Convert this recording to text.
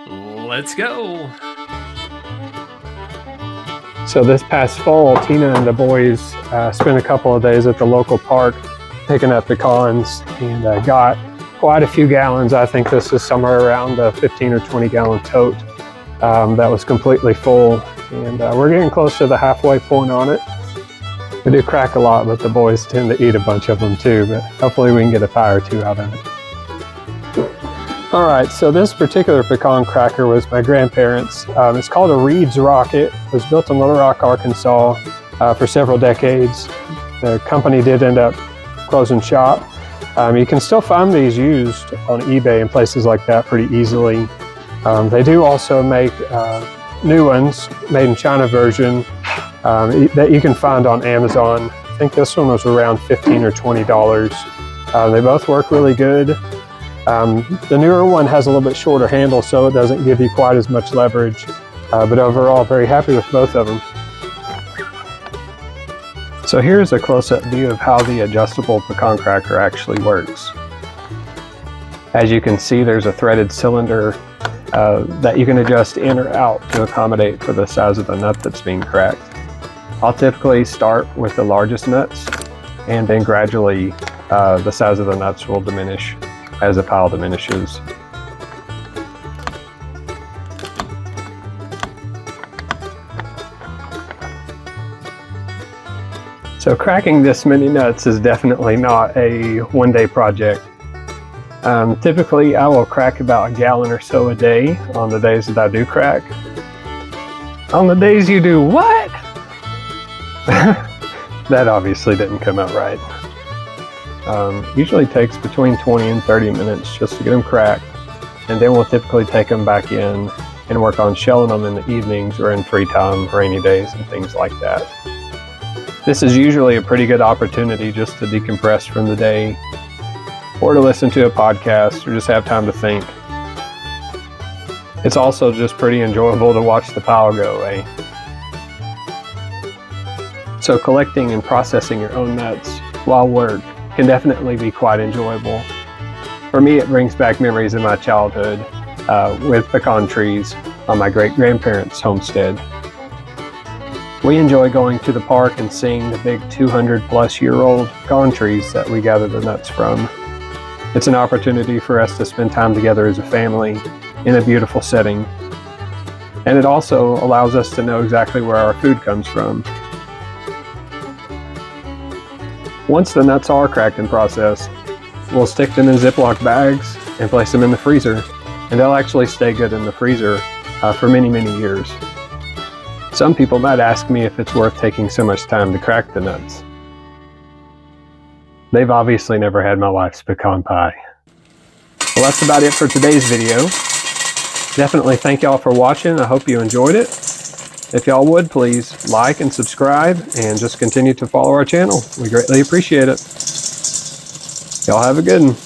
Let's go. So this past fall, Tina and the boys spent a couple of days at the local park picking up pecans and got quite a few gallons. I think this is somewhere around a 15 or 20 gallon tote that was completely full. And we're getting close to the halfway point on it. We do crack a lot, but the boys tend to eat a bunch of them too, but hopefully we can get a pie or two out of it. All right, so this particular pecan cracker was my grandparents'. It's called a Reed's Rocket. It was built in Little Rock, Arkansas for several decades. The company did end up closing shop. You can still find these used on eBay and places like that pretty easily. They do also make new ones, made in China version, that you can find on Amazon. I think this one was around $15 or $20. They both work really good. The newer one has a little bit shorter handle, so it doesn't give you quite as much leverage, but overall very happy with both of them. So here's a close-up view of how the adjustable pecan cracker actually works. As you can see, there's a threaded cylinder that you can adjust in or out to accommodate for the size of the nut that's being cracked. I'll typically start with the largest nuts, and then gradually the size of the nuts will diminish as the pile diminishes. So cracking this many nuts is definitely not a one-day project. Typically I will crack about a gallon or so a day on the days that I do crack. On the days you do what? That obviously didn't come out right. Usually takes between 20 and 30 minutes just to get them cracked, and then we'll typically take them back in and work on shelling them in the evenings or in free time, rainy days and things like that. This is usually a pretty good opportunity just to decompress from the day, or to listen to a podcast, or just have time to think. It's also just pretty enjoyable to watch the pile go away. So collecting and processing your own nuts while work can definitely be quite enjoyable. For me, it brings back memories of my childhood with pecan trees on my great-grandparents' homestead. We enjoy going to the park and seeing the big 200-plus-year-old pecan trees that we gather the nuts from. It's an opportunity for us to spend time together as a family in a beautiful setting. And it also allows us to know exactly where our food comes from. Once the nuts are cracked and processed, we'll stick them in Ziploc bags and place them in the freezer, and they'll actually stay good in the freezer for many, many years. Some people might ask me if it's worth taking so much time to crack the nuts. They've obviously never had my wife's pecan pie. Well, that's about it for today's video. Definitely thank y'all for watching. I hope you enjoyed it. If y'all would, please like and subscribe and just continue to follow our channel. We greatly appreciate it. Y'all have a good one.